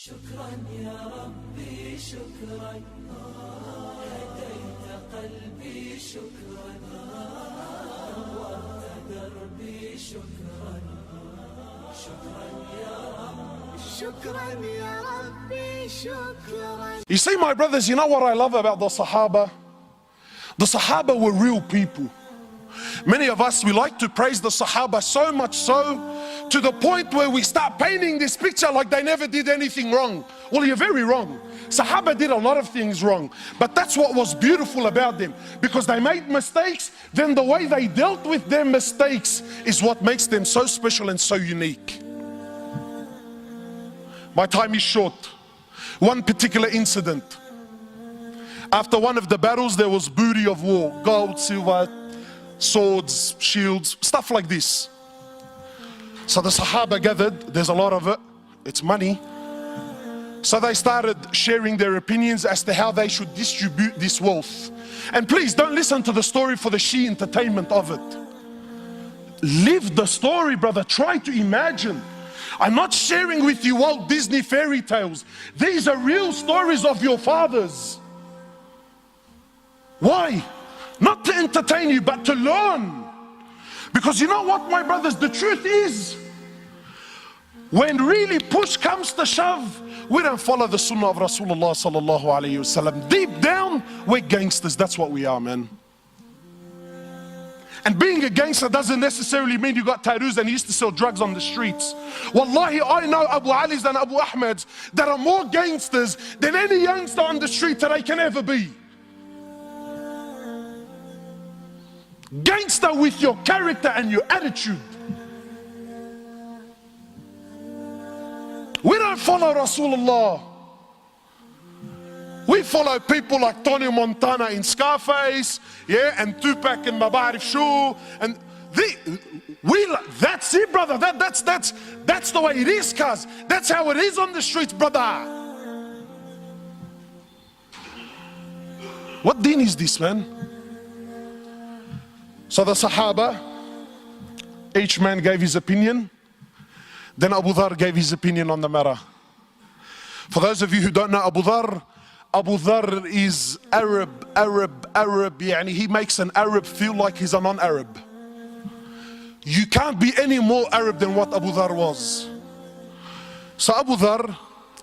شكرا يا ربي شكرا هديت قلبي شكرا نورت دربي شكرا شكرا يا رب شكرا يا ربي شكرا. You see, my brothers, you know what I love about the Sahaba? The Sahaba were real people. Many of us, we like to praise the Sahaba so much so to the point where we start painting this picture like they never did anything wrong. Well, you're very wrong. Sahaba did a lot of things wrong, but that's what was beautiful about them, because they made mistakes. Then the way they dealt with their mistakes is what makes them so special and so unique. My time is short. One particular incident. After one of the battles, there was booty of war, gold, silver, swords, shields, stuff like this. So the Sahaba gathered, there's a lot of it, it's money. So they started sharing their opinions as to how they should distribute this wealth. And please don't listen to the story for the Shia entertainment of it. Live the story, brother. Try to imagine. I'm not sharing with you Walt Disney fairy tales. These are real stories of your fathers. Why? Not to entertain you, but to learn. Because you know what, my brothers, the truth is, when really push comes to shove, we don't follow the sunnah of Rasulullah sallallahu alayhi wasallam. Deep down, we're gangsters. That's what we are, man. And being a gangster doesn't necessarily mean you got tattoos and you used to sell drugs on the streets. Wallahi, I know Abu Ali's and Abu Ahmed's that are more gangsters than any youngster on the street today can ever be. Gangster with your character and your attitude. We don't follow Rasulullah. We follow people like Tony Montana in Scarface, yeah, and Tupac in Mabarif Shoo, and that's it, brother. That's the way it is, cuz. That's how it is on the streets, brother. What deen is this, man? So the Sahaba, each man gave his opinion. Then Abu Dhar gave his opinion on the matter. For those of you who don't know Abu Dhar is Arab. Yani he makes an Arab feel like he's a non-Arab. You can't be any more Arab than what Abu Dhar was. So Abu Dhar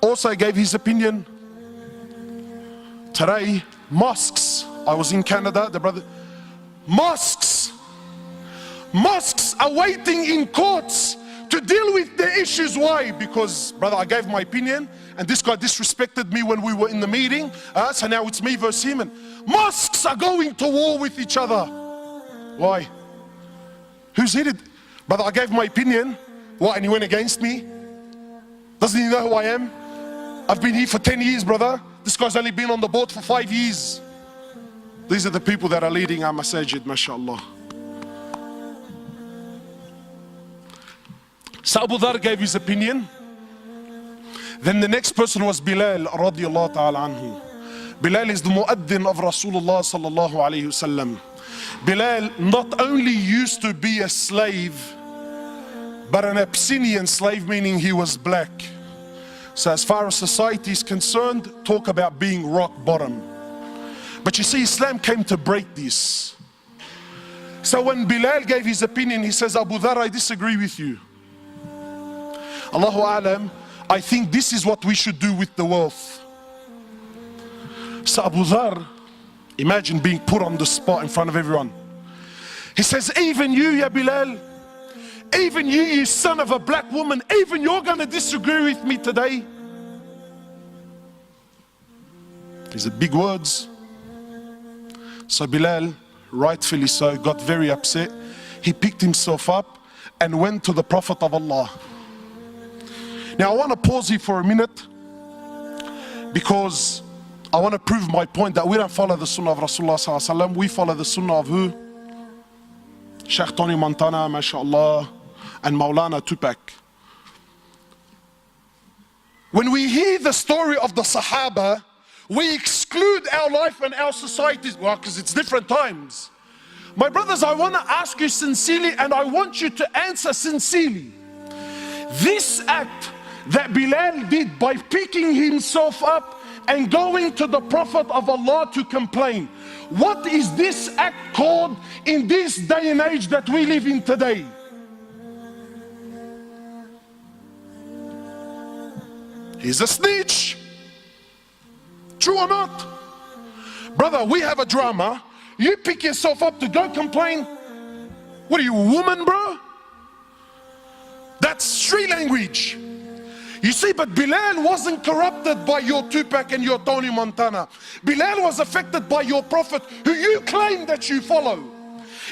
also gave his opinion. Today, mosques. I was in Canada, the brother. Mosques are waiting in courts to deal with their issues. Why? Because, brother, I gave my opinion and this guy disrespected me when we were in the meeting, so now it's me versus him. And mosques are going to war with each other. Why? Who's hit it? Brother, I gave my opinion. What, and he went against me? Doesn't he know who I am? I've been here for 10 years, brother. This guy's only been on the board for 5 years. These are the people that are leading our masajid, mashallah. So Abu Dhar gave his opinion. Then the next person was Bilal radiallahu ta'ala anhu. Bilal is the muaddin of Rasulullah sallallahu alayhi wasallam. Bilal not only used to be a slave, but an Abyssinian slave, meaning he was black. So as far as society is concerned, talk about being rock bottom. But you see, Islam came to break this. So when Bilal gave his opinion, he says, Abu Dhar, I disagree with you. Allahu A'lam, I think this is what we should do with the wealth. So Abu Dhar, imagine being put on the spot in front of everyone. He says, even you, ya Bilal, even you son of a black woman, even you're going to disagree with me today. These are big words. So Bilal, rightfully so, got very upset. He picked himself up and went to the Prophet of Allah. Now I want to pause here for a minute because I want to prove my point that we don't follow the sunnah of Rasulullah sallallahu alaihi wasallam. We follow the sunnah of who? Sheikh Tony Montana, mashallah, and Maulana Tupac. When we hear the story of the Sahaba, we exclude our life and our societies, well, because it's different times. My brothers, I want to ask you sincerely, and I want you to answer sincerely. This act that Bilal did by picking himself up and going to the Prophet of Allah to complain. What is this act called in this day and age that we live in today? He's a snitch. True or not? Brother, we have a drama. You pick yourself up to go complain. What are you, a woman, bro? That's street language. You see, but Bilal wasn't corrupted by your Tupac and your Tony Montana. Bilal was affected by your Prophet, who you claim that you follow.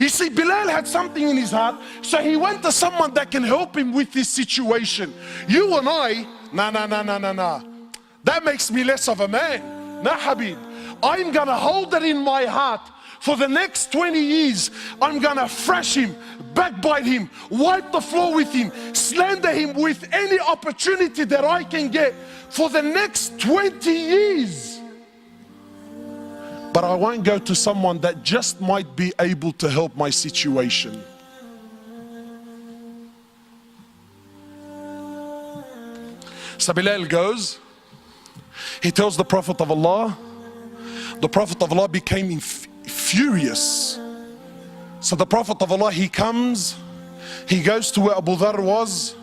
You see, Bilal had something in his heart, so he went to someone that can help him with this situation. You and I, nah. That makes me less of a man. Nah, Habib. I'm gonna hold it in my heart for the next 20 years. I'm gonna thrash him, backbite him, wipe the floor with him, slander him with any opportunity that I can get for the next 20 years. But I won't go to someone that just might be able to help my situation. So Bilal goes, he tells the Prophet of Allah. The Prophet of Allah became furious. So the Prophet of Allah, he comes, he goes to where Abu Dhar was,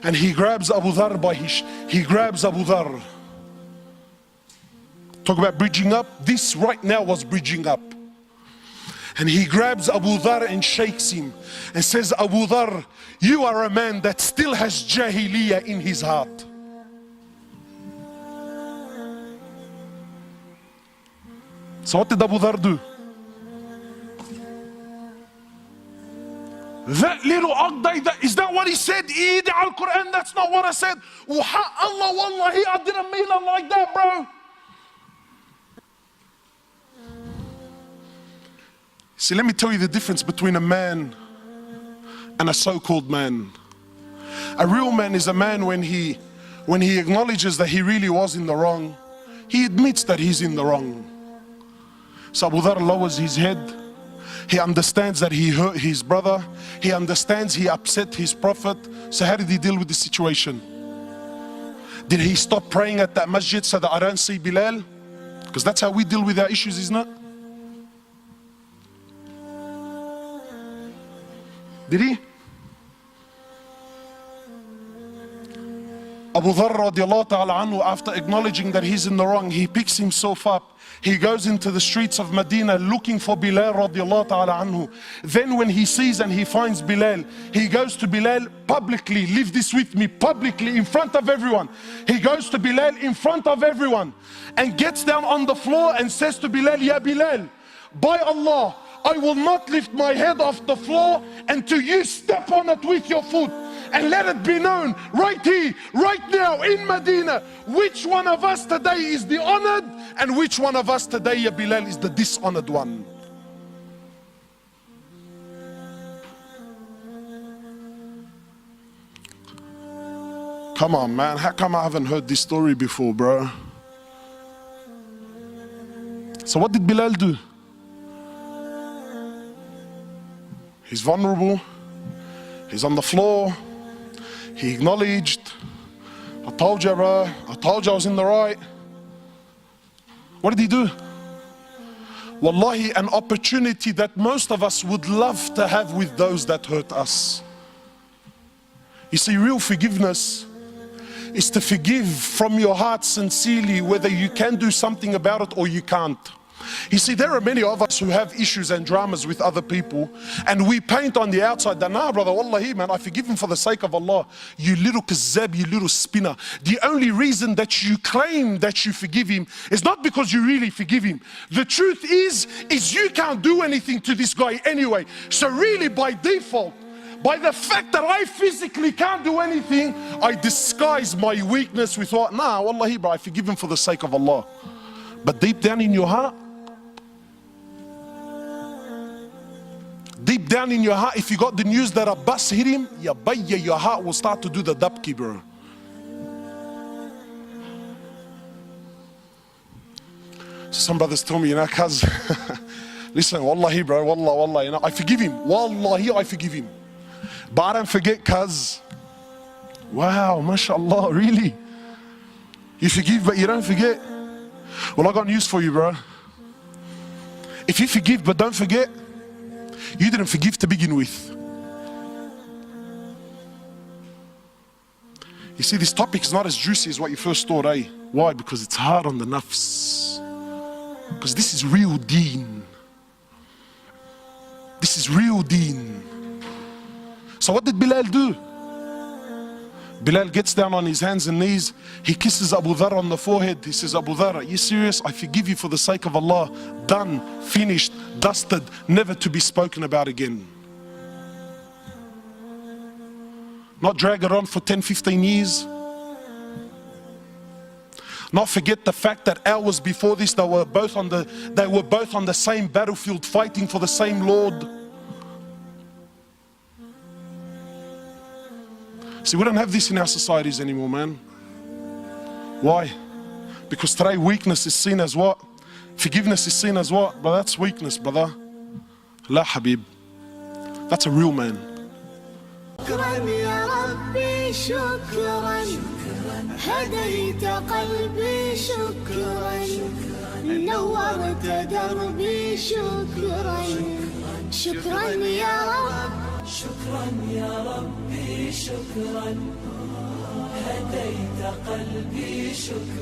and he grabs Abu Dhar by he grabs Abu Dhar. Talk about bridging up. This right now was bridging up. And he grabs Abu Dhar and shakes him and says, Abu Dhar, you are a man that still has jahiliyyah in his heart. So what did Abu Dhar do? That little Aqday, is that what he said? Eid al-Quran, that's not what I said. Allah, wallahi, I didn't mean it like that, bro. See, let me tell you the difference between a man and a so-called man. A real man is a man when he acknowledges that he really was in the wrong, he admits that he's in the wrong. So Abu Dhar lowers his head. He understands that he hurt his brother. He understands he upset his Prophet. So how did he deal with the situation? Did he stop praying at that masjid so that I don't see Bilal? Because that's how we deal with our issues, isn't it? Did he? Abu Dhar radiallahu ta'ala anhu, after acknowledging that he's in the wrong, he picks himself up. He goes into the streets of Medina looking for Bilal radiallahu ta'ala anhu. Then when he sees and he finds Bilal, he goes to Bilal publicly. Leave this with me, publicly, in front of everyone. He goes to Bilal in front of everyone and gets down on the floor and says to Bilal, Ya Bilal, by Allah, I will not lift my head off the floor until you step on it with your foot. And let it be known right here, right now in Medina, which one of us today is the honored and which one of us today, Ya Bilal, is the dishonored one. Come on, man. How come I haven't heard this story before, bro? So what did Bilal do? He's vulnerable. He's on the floor. He acknowledged, I told you, bro. I told you I was in the right. What did he do? Wallahi, an opportunity that most of us would love to have with those that hurt us. You see, real forgiveness is to forgive from your heart sincerely, whether you can do something about it or you can't. You see, there are many of us who have issues and dramas with other people, and we paint on the outside that, nah, brother, wallahi, man, I forgive him for the sake of Allah. You little kazzab, you little spinner. The only reason that you claim that you forgive him is not because you really forgive him. The truth is you can't do anything to this guy anyway. So really, by default, by the fact that I physically can't do anything, I disguise my weakness with what? Nah, wallahi, bro, I forgive him for the sake of Allah. But deep down in your heart, deep down in your heart, if you got the news that a bus hit him, your heart will start to do the dabki, bro. So some brothers tell me, cuz, listen, wallahi, bro, wallah, I forgive him. Wallahi, I forgive him. But I don't forget, cuz, Wow, mashallah, really? You forgive but you don't forget? Well, I got news for you, bro. If you forgive but don't forget, you didn't forgive to begin with. You see, this topic is not as juicy as what you first thought, eh? Why? Because it's hard on the nafs. Because this is real deen. This is real deen. So what did Bilal do? Bilal gets down on his hands and knees. He kisses Abu Dharr on the forehead. He says, Abu Dharr, are you serious? I forgive you for the sake of Allah. Done, finished, dusted, never to be spoken about again. Not drag it on for 10, 15 years. Not forget the fact that hours before this they were both on the same battlefield fighting for the same Lord. See, we don't have this in our societies anymore, man. Why? Because today weakness is seen as what? Forgiveness is seen as what? But that's weakness, brother. La Habib. That's a real man. شكرا يا ربي شكرا هديت قلبي شكرا نورت دربي شكرا شكرا يا رب شكرا يا ربي شكرا هديت قلبي شكرا